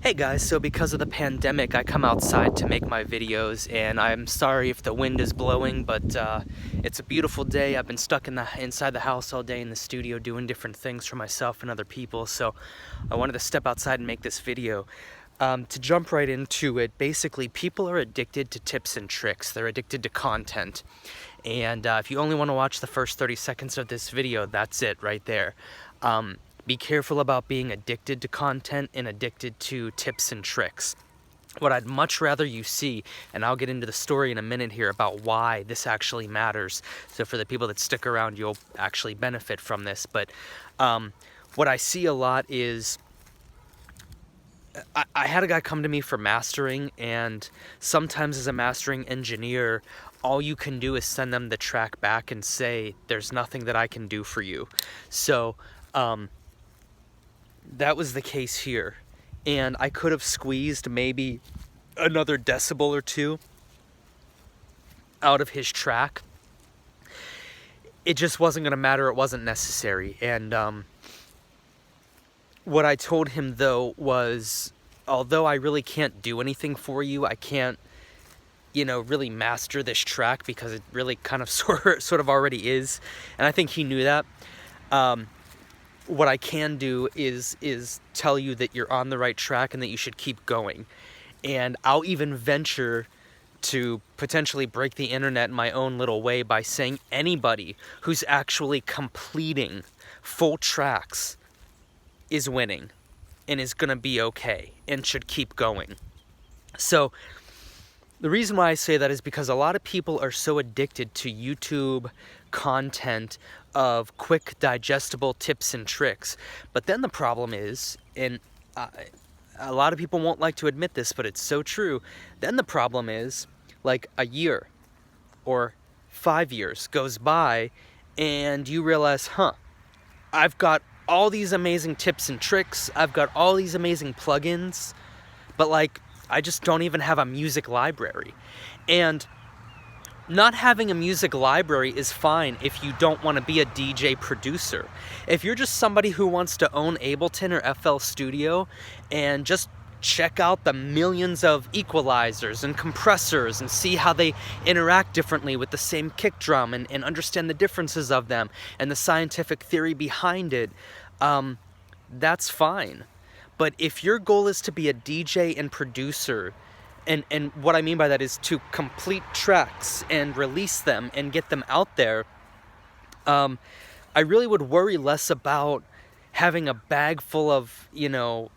Hey guys, so because of the pandemic, I come outside to make my videos, and I'm sorry if the wind is blowing, but it's a beautiful day. I've been stuck inside the house all day in the studio doing different things for myself and other people, so I wanted to step outside and make this video. To jump right into it, basically people are addicted to tips and tricks. They're addicted to content. And if you only want to watch the first 30 seconds of this video, that's it right there. Be careful about being addicted to content and addicted to tips and tricks. What I'd much rather you see, and I'll get into the story in a minute here about why this actually matters, so for the people that stick around, you'll actually benefit from this, but what I see a lot is, I had a guy come to me for mastering, and sometimes as a mastering engineer, all you can do is send them the track back and say, there's nothing that I can do for you. So, that was the case here, and I could have squeezed maybe another decibel or two out of his track. It just wasn't going to matter. It wasn't necessary. And what I told him though was, although I really can't do anything for you, I can't, really master this track because it really kind of sort of already is, and I think he knew that. What I can do is tell you that you're on the right track and that you should keep going. And I'll even venture to potentially break the internet in my own little way by saying anybody who's actually completing full tracks is winning and is going to be okay and should keep going. So the reason why I say that is because a lot of people are so addicted to YouTube content of quick, digestible tips and tricks. But then the problem is, and a lot of people won't like to admit this, but it's so true, then the problem is, like a year or 5 years goes by and you realize, I've got all these amazing tips and tricks, I've got all these amazing plugins, but I just don't even have a music library. And not having a music library is fine if you don't want to be a DJ producer. If you're just somebody who wants to own Ableton or FL Studio and just check out the millions of equalizers and compressors and see how they interact differently with the same kick drum and understand the differences of them and the scientific theory behind it, that's fine. But if your goal is to be a DJ and producer, and what I mean by that is to complete tracks and release them and get them out there, I really would worry less about having a bag full of,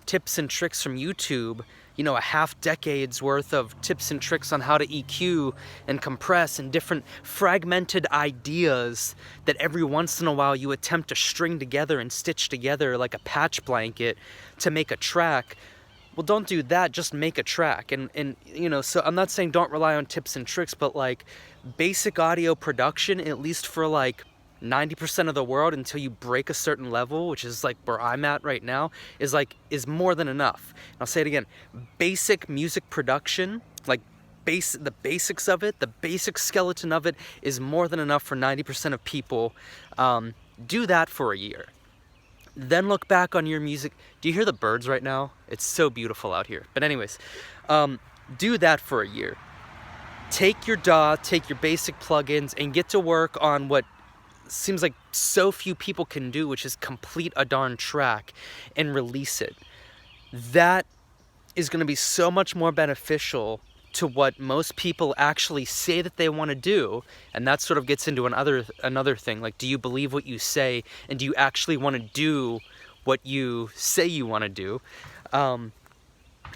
tips and tricks from YouTube, a half decade's worth of tips and tricks on how to EQ and compress and different fragmented ideas that every once in a while you attempt to string together and stitch together like a patch blanket to make a track. Well, don't do that, just make a track. And so I'm not saying don't rely on tips and tricks, but basic audio production, at least for 90% of the world until you break a certain level, which is where I'm at right now, is more than enough. And I'll say it again, basic music production, the basics of it, the basic skeleton of it is more than enough for 90% of people. Do that for a year. Then look back on your music. Do you hear the birds right now? It's so beautiful out here. But anyways, do that for a year. Take your DAW, take your basic plugins, and get to work on what seems like so few people can do, which is complete a darn track and release it. That is going to be so much more beneficial to what most people actually say that they want to do, and that sort of gets into another thing. Do you believe what you say, and do you actually want to do what you say you want to do,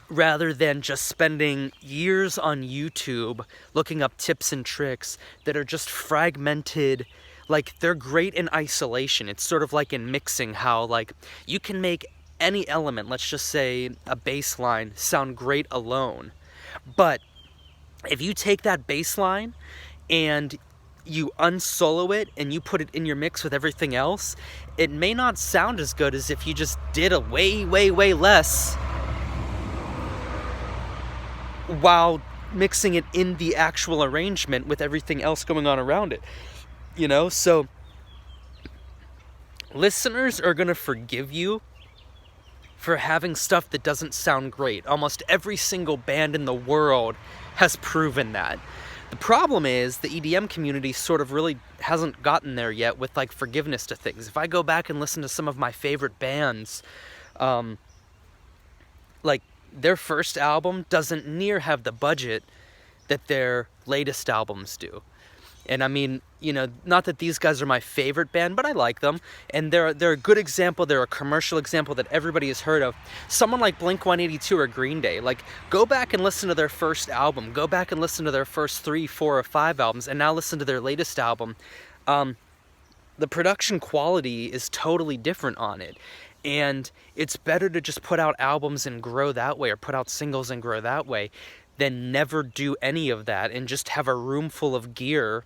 rather than just spending years on YouTube looking up tips and tricks that are just fragmented. They're great in isolation. It's sort of like in mixing, how you can make any element, let's just say a bass line, sound great alone. But if you take that bass line and you unsolo it and you put it in your mix with everything else, it may not sound as good as if you just did a way, way, way less while mixing it in the actual arrangement with everything else going on around it. So listeners are going to forgive you for having stuff that doesn't sound great. Almost every single band in the world has proven that. The problem is the EDM community sort of really hasn't gotten there yet with like forgiveness to things. If I go back and listen to some of my favorite bands, like their first album doesn't near have the budget that their latest albums do. And I mean, you know, not that these guys are my favorite band, but I like them. And they're a good example. They're a commercial example that everybody has heard of. Someone like Blink-182 or Green Day, like, go back and listen to their first album. Go back and listen to their first 3, 4, or 5 albums, and now listen to their latest album. The production quality is totally different on it. And it's better to just put out albums and grow that way, or put out singles and grow that way, than never do any of that and just have a room full of gear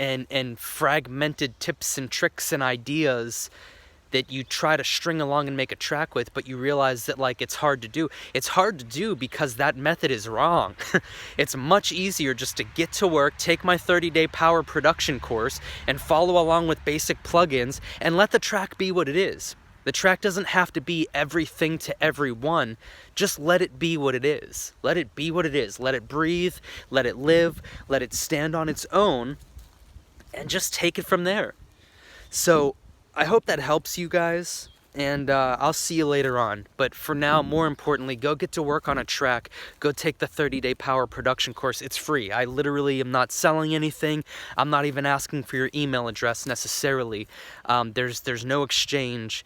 and fragmented tips and tricks and ideas that you try to string along and make a track with, but you realize that, like, it's hard to do. It's hard to do because that method is wrong. It's much easier just to get to work, take my 30-day power production course, and follow along with basic plugins, and let the track be what it is. The track doesn't have to be everything to everyone. Just let it be what it is. Let it be what it is. Let it breathe, let it live, let it stand on its own, and just take it from there. So I hope that helps you guys, and I'll see you later on. But for now, more importantly, go get to work on a track. Go take the 30-day power production course. It's free. I literally am not selling anything. I'm not even asking for your email address necessarily. There's no exchange.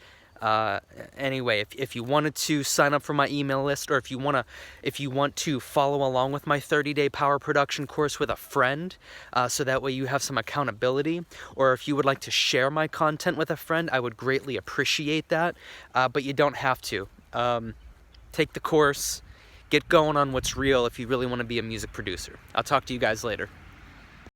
Anyway, if you wanted to sign up for my email list, or if you want to follow along with my 30-day power production course with a friend, so that way you have some accountability, or if you would like to share my content with a friend, I would greatly appreciate that, but you don't have to. Take the course, get going on what's real if you really want to be a music producer. I'll talk to you guys later.